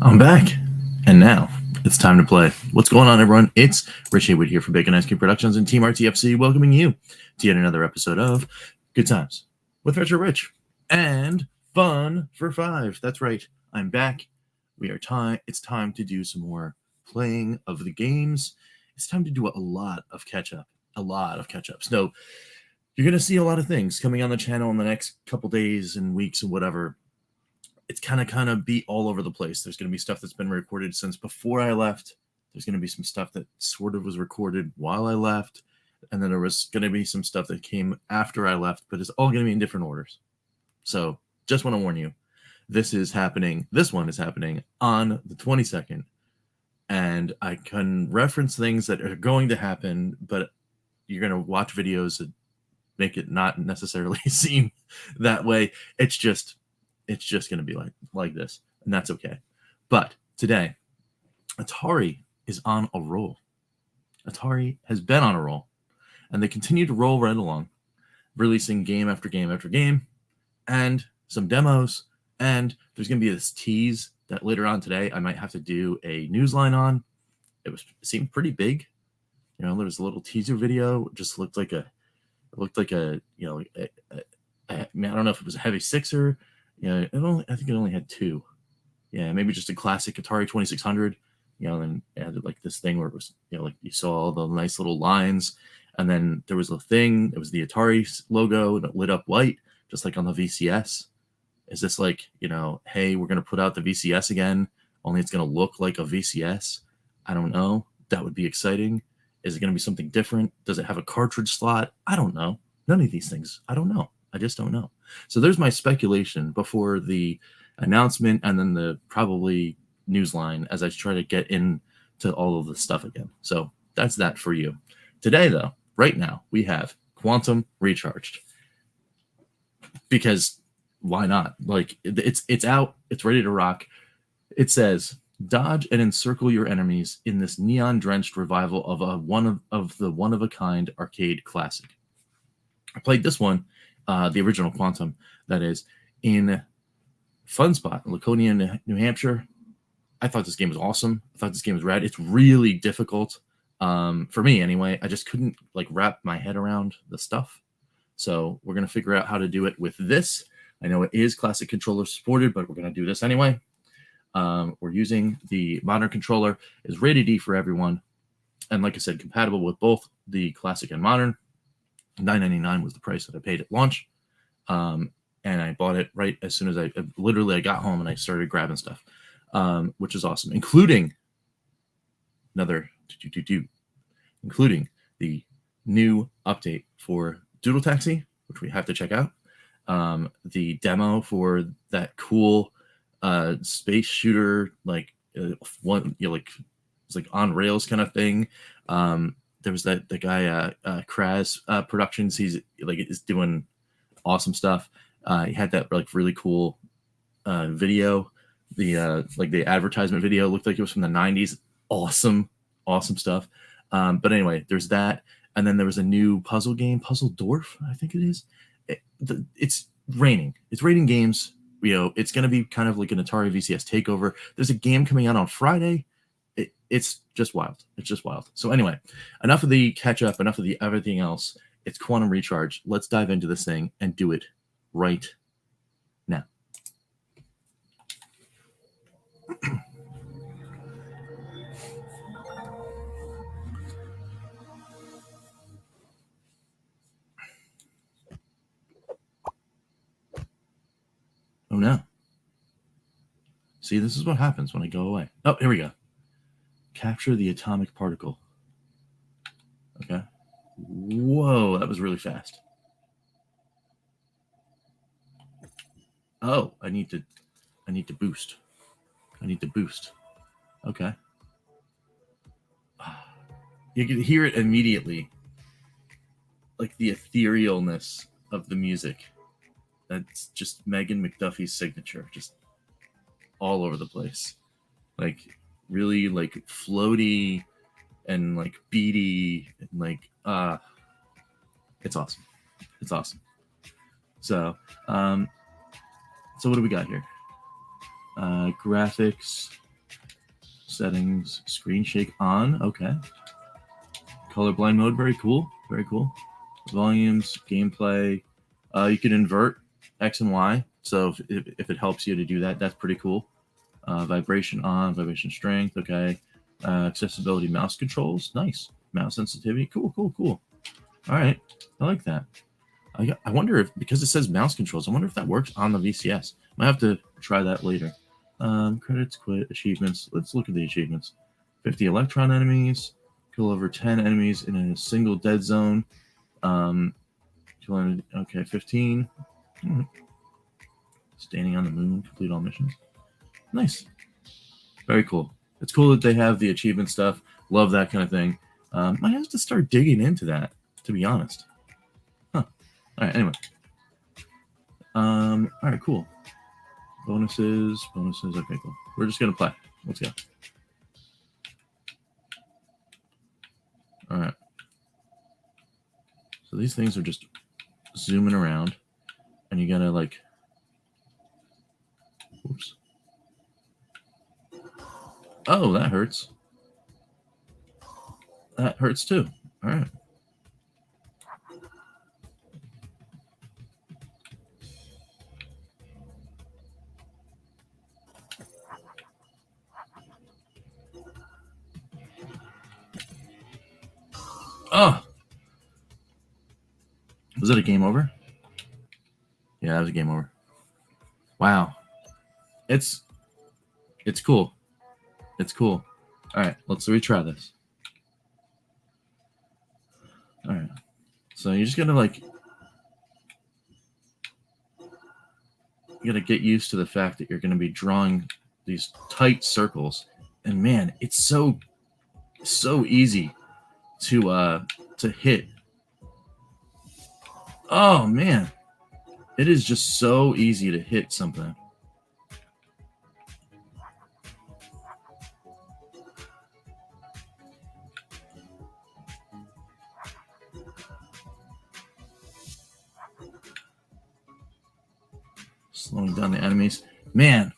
I'm back, and now it's time to play. What's going on, everyone? It's Rich Haywood here from Bacon Ice Cream Productions and Team RTFC, welcoming you to yet another episode of Good Times with Retro Rich and Fun for Five. That's right, I'm back. It's time to do some more playing of the games. It's time to do a lot of catch up. So you're gonna see a lot of things coming on the channel in the next couple days and weeks and whatever. It's kind of be all over the place. There's going to be stuff that's been recorded since before I left. There's going to be some stuff that sort of was recorded while I left. And then there was going to be some stuff that came after I left, but it's all going to be in different orders. So just want to warn you, this one is happening on the 22nd. And I can reference things that are going to happen, but you're going to watch videos that make it not necessarily seem that way. It's just going to be like this, and that's okay. But today, Atari is on a roll. Atari has been on a roll, and they continue to roll right along, releasing game after game after game, and some demos, and there's going to be this tease that later on today I might have to do a newsline on. It seemed pretty big. You know, there was a little teaser video. It just looked like I don't know if it was a heavy sixer. Yeah, I think it only had two. Yeah, maybe just a classic Atari 2600. And it had like this thing where it was, like you saw all the nice little lines, and then there was a thing. It was the Atari logo, and it lit up white, just like on the VCS. Is this like, hey, we're gonna put out the VCS again, only it's gonna look like a VCS? I don't know. That would be exciting. Is it gonna be something different? Does it have a cartridge slot? I don't know. None of these things. I don't know. I just don't know. So there's my speculation before the announcement and then the probably newsline as I try to get into all of the stuff again. So that's that for you. Today, though, right now, we have Quantum Recharged. Because why not? Like, it's out. It's ready to rock. It says, dodge and encircle your enemies in this neon-drenched revival of the one-of-a-kind arcade classic. I played this one, the original Quantum, that is, in Fun Spot, Laconia, New Hampshire. I thought this game was awesome. I thought this game was rad. It's really difficult, for me anyway. I just couldn't wrap my head around the stuff. So we're going to figure out how to do it with this. I know it is classic controller supported, but we're going to do this anyway. We're using the modern controller. It's rated E for everyone. And like I said, compatible with both the classic and modern. $9.99 was the price that I paid at launch, and I bought it right as soon as I got home and I started grabbing stuff, which is awesome, including including the new update for Doodle Taxi, which we have to check out, the demo for that cool space shooter, it's like on rails kind of thing. There was the guy Kraz Productions. He's is doing awesome stuff. He had that really cool video. The advertisement video looked like it was from the 90s. Awesome stuff. But anyway, there's that, and then there was a new puzzle game, Puzzle Dwarf, I think it is. It's raining. It's raining games. It's going to be kind of like an Atari VCS takeover. There's a game coming out on Friday. It's just wild. It's just wild. So anyway, enough of the catch up, enough of the everything else. It's Quantum Recharge. Let's dive into this thing and do it right now. Oh no. See, this is what happens when I go away. Oh, here we go. Capture the atomic particle. Okay. Whoa, that was really fast. Oh, I need to boost. Okay. You can hear it immediately. Like the etherealness of the music. That's just Megan McDuffie's signature. Just all over the place. Really floaty and beady and it's awesome. So what do we got here? Graphics, settings, screen shake on. Okay. Colorblind mode, very cool. Very cool. Volumes, gameplay. You can invert X and Y. So if it helps you to do that, that's pretty cool. Vibration on, vibration strength. Okay. Accessibility, mouse controls. Nice. Mouse sensitivity. Cool. All right. I like that. I wonder if, because it says mouse controls, I wonder if that works on the VCS. Might have to try that later. Credits, quit, achievements. Let's look at the achievements. 50 electron enemies. Kill over 10 enemies in a single dead zone. Okay, 15. Standing on the moon. Complete all missions. Nice. Very cool. It's cool that they have the achievement stuff. Love that kind of thing. Might have to start digging into that, to be honest. Huh. All right, anyway. All right, cool. Bonuses. Okay, cool. We're just going to play. Let's go. All right. So these things are just zooming around, and you got to, like, oops. Oh, that hurts. That hurts too. All right. Oh! Was that a game over? Yeah, that was a game over. Wow. It's cool. It's cool. All right, let's retry this. All right. So you're just gonna, like, you gotta get used to the fact that you're gonna be drawing these tight circles, and man, it's so easy to hit. Oh man, it is just so easy to hit something. Slowing down the enemies. Man,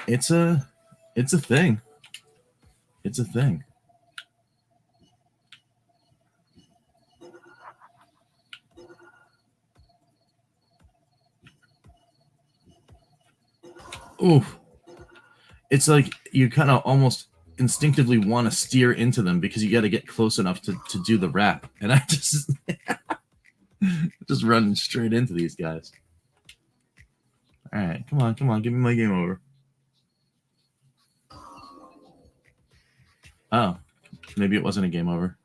it's a thing. It's a thing. Oof. It's like you kind of almost instinctively want to steer into them because you got to get close enough to do the wrap. And I just just running straight into these guys. All right, come on, give me my game over. Oh, maybe it wasn't a game over.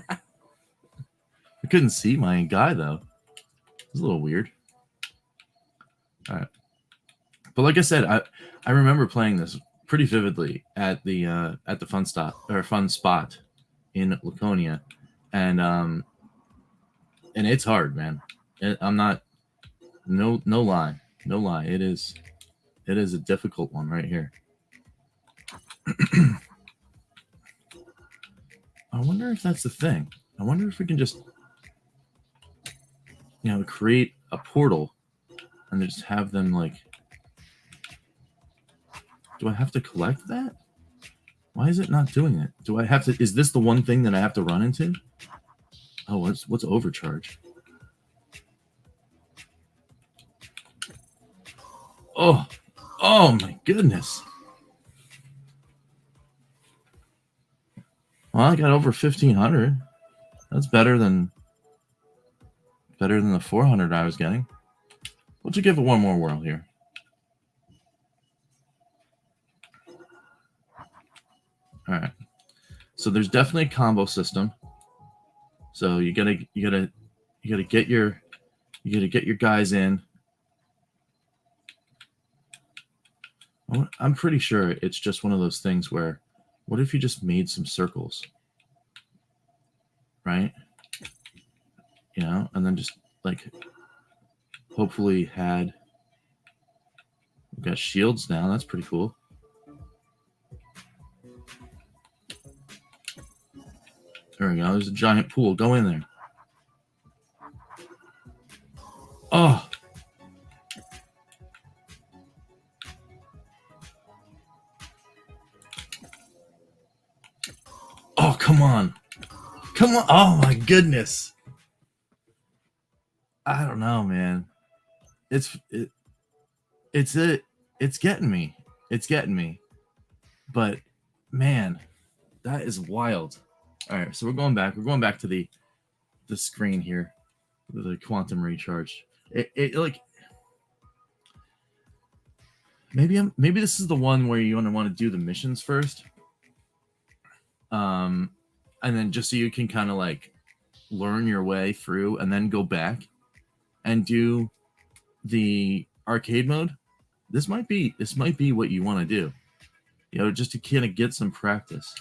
I couldn't see my guy though. It was a little weird. All right, but like I said, I remember playing this pretty vividly at the fun spot in Laconia, and it's hard, man. I'm not no lie. It is a difficult one right here. I wonder if that's the thing. I wonder if we can just, create a portal and just have them, like, do I have to collect that? Why is it not doing it? Do I have to, is this the one thing that I have to run into? Oh, what's overcharge? Oh my goodness. Well, I got over 1,500. That's better than the 400 I was getting. We'll just give it one more whirl here. All right. So there's definitely a combo system. So you gotta get your guys in. I'm pretty sure it's just one of those things where, what if you just made some circles, right? And then just, like, hopefully we've got shields now. That's pretty cool. There we go. There's a giant pool. Go in there. Oh, Come on. Oh my goodness. I don't know, man. It's getting me. It's getting me. But man, that is wild. All right, so we're going back. We're going back to the screen here, the quantum recharge. It like maybe this is the one where you want to do the missions first, and then just so you can kind of like learn your way through, and then go back and do the arcade mode. This might be what you want to do, just to kind of get some practice.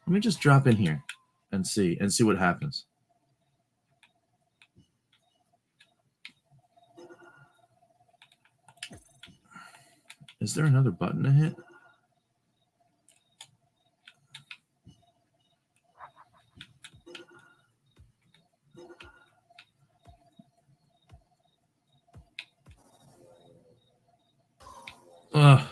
Let me just drop in here and see what happens. Is there another button to hit? Ugh.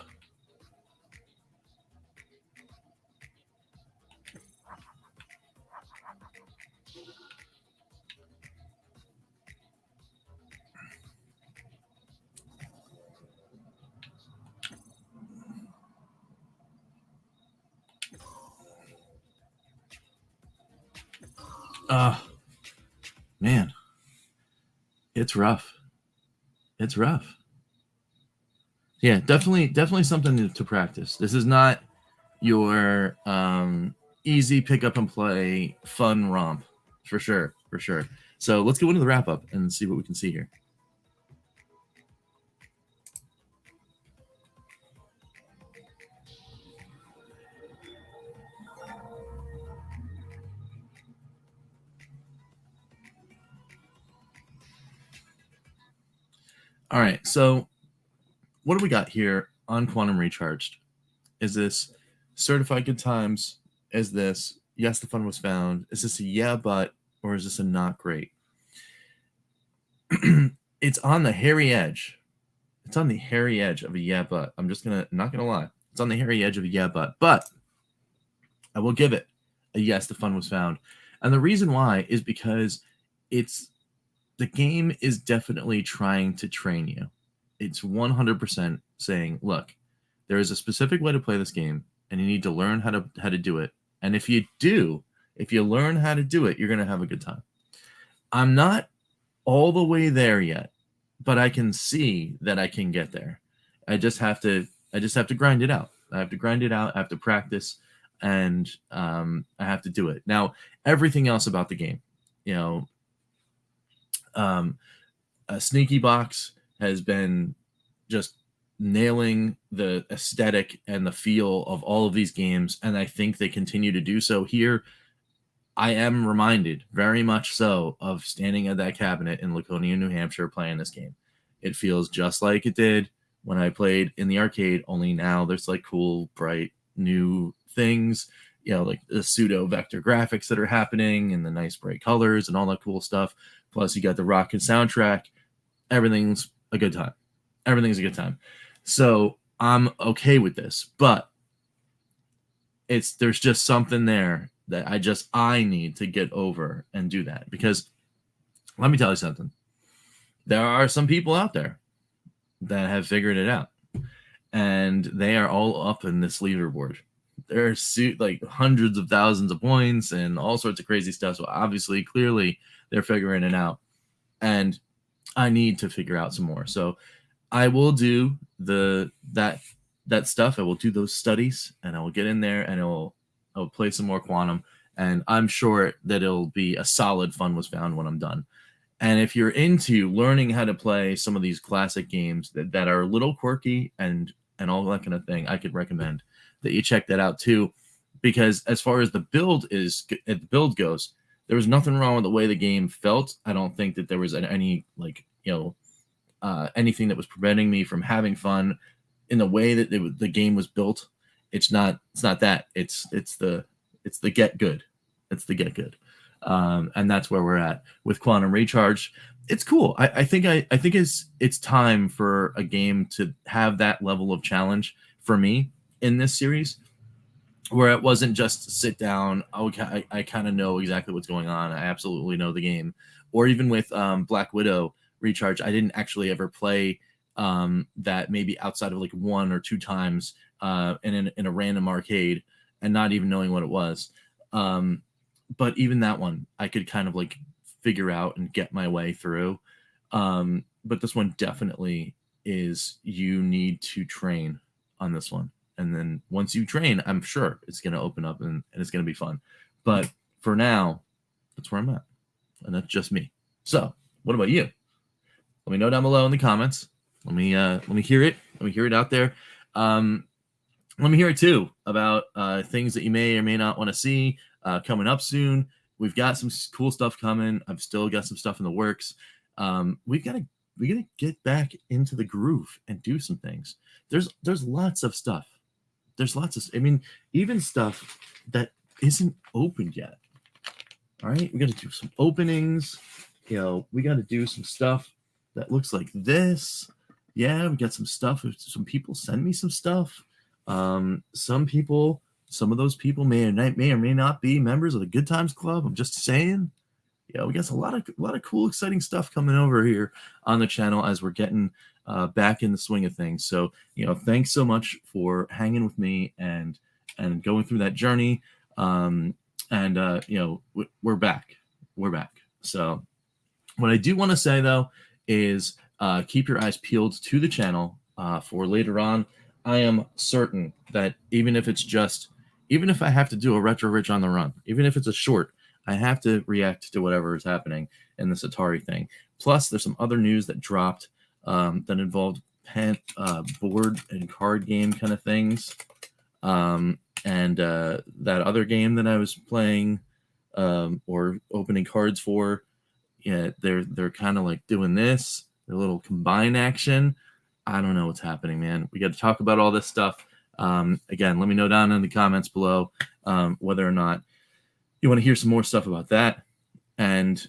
Man, it's rough. It's rough. Yeah, definitely something to practice. This is not your easy pick up and play fun romp, for sure. So let's go into the wrap up and see what we can see here. All right, so what do we got here on Quantum Recharged? Is this certified good times? Is this yes, the fun was found? Is this a yeah, but, or is this a not great? It's on the hairy edge. It's on the hairy edge of a yeah, but. I'm not gonna lie. It's on the hairy edge of a yeah, but I will give it a yes, the fun was found. And the reason why is because the game is definitely trying to train you. It's 100% saying, look, there is a specific way to play this game, and you need to learn how to do it. And if you learn how to do it, you're going to have a good time. I'm not all the way there yet, but I can see that I can get there. I just have to grind it out. I have to grind it out. I have to practice, and I have to do it. Now, everything else about the game, a Sneaky Box has been just nailing the aesthetic and the feel of all of these games, and I think they continue to do so here. I am reminded very much so of standing at that cabinet in Laconia, New Hampshire, playing this game. It feels just like it did when I played in the arcade, only now there's like cool, bright, new things, like the pseudo vector graphics that are happening and the nice bright colors and all that cool stuff. Plus you got the rockin' soundtrack. Everything's a good time. Everything's a good time. So I'm okay with this, but there's just something there that I need to get over and do that, because let me tell you something. There are some people out there that have figured it out, and they are all up in this leaderboard. There's like hundreds of thousands of points and all sorts of crazy stuff. So obviously, clearly, they're figuring it out, and I need to figure out some more. So I will do that stuff. I will do those studies, and I will get in there, and I'll play some more Quantum, and I'm sure that it'll be a solid fun was found when I'm done. And if you're into learning how to play some of these classic games that are a little quirky and all that kind of thing, I could recommend that you check that out too, because as far as the build goes, there was nothing wrong with the way the game felt. I don't think that there was any anything that was preventing me from having fun in the way that the game was built. It's not that. It's the get good. It's the get good. And that's where we're at with Quantum Recharge. It's cool. I think it's time for a game to have that level of challenge for me in this series. where it wasn't just sit down. Okay, I kind of know exactly what's going on. I absolutely know the game. Or even with Black Widow Recharge, I didn't actually ever play that, maybe outside of like 1 or 2 times in a random arcade, and not even knowing what it was. But even that one, I could kind of like figure out and get my way through. But this one definitely is, you need to train on this one. And then once you train, I'm sure it's going to open up and it's going to be fun. But for now, that's where I'm at. And that's just me. So what about you? Let me know down below in the comments. Let me hear it. Let me hear it out there. Let me hear it too about things that you may or may not want to see coming up soon. We've got some cool stuff coming. I've still got some stuff in the works. We gotta get back into the groove and do some things. There's lots of stuff. I mean, even stuff that isn't opened yet. All right, we got to do some openings. We got to do some stuff that looks like this. Yeah, we got some stuff. Some people send me some stuff. Some of those people may or may not be members of the Good Times Club. I'm just saying. We got a lot of cool, exciting stuff coming over here on the channel as we're getting back in the swing of things. So, thanks so much for hanging with me and going through that journey. We're back. We're back. So what I do want to say, though, is keep your eyes peeled to the channel for later on. I am certain that even if I have to do a Retro Rich on the run, even if it's a short, I have to react to whatever is happening in this Atari thing. Plus, there's some other news that dropped that involved board and card game kind of things. And that other game that I was playing or opening cards for, they're kind of like doing this. Their little combined action. I don't know what's happening, man. We got to talk about all this stuff. Again, let me know down in the comments below whether or not you want to hear some more stuff about that. And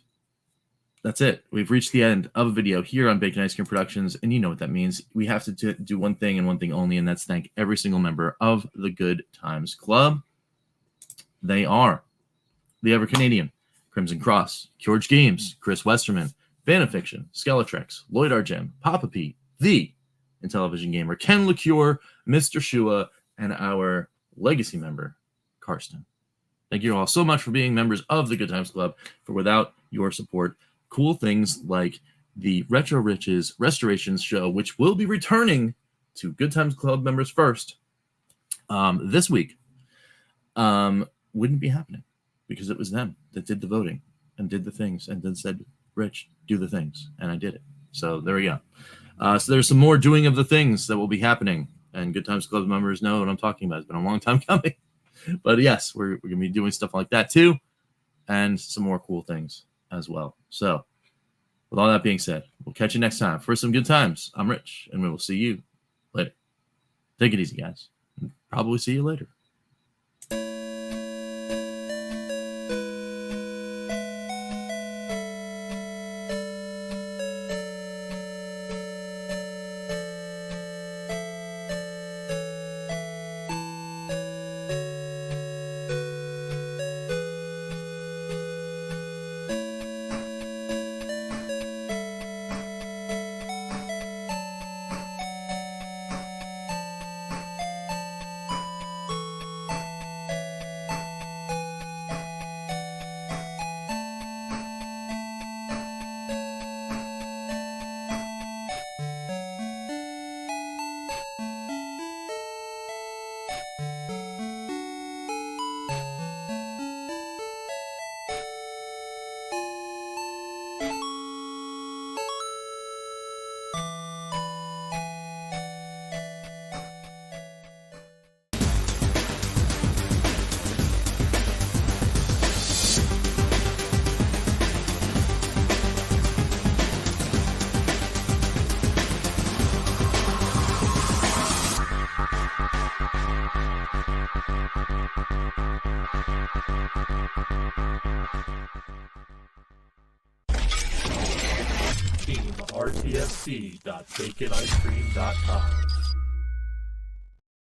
that's it. We've reached the end of a video here on Bacon Ice Cream Productions, and you know what that means. We have to do one thing and one thing only, and that's thank every single member of the Good Times Club. They are the EverCanadian, Crimson Cross, George Games, Chris Westerman, Vanifiction, Skeletrex, Lloyd Argem, Papa Pete, the Intellivision Gamer, Ken LeCure, Mr. Shua, and our legacy member, Karsten. Thank you all so much for being members of the Good Times Club. For without your support, cool things like the Retro Riches Restorations show, which will be returning to Good Times Club members first this week, wouldn't be happening because it was them that did the voting and did the things and then said, Rich, do the things. And I did it. So there we go. So there's some more doing of the things that will be happening. And Good Times Club members know what I'm talking about. It's been a long time coming. But yes, we're going to be doing stuff like that too. And some more cool things as well. So with all that being said, we'll catch you next time for some good times. I'm Rich, and we will see you later. Take it easy, guys. Probably see you later. rtsc.baconicecream.com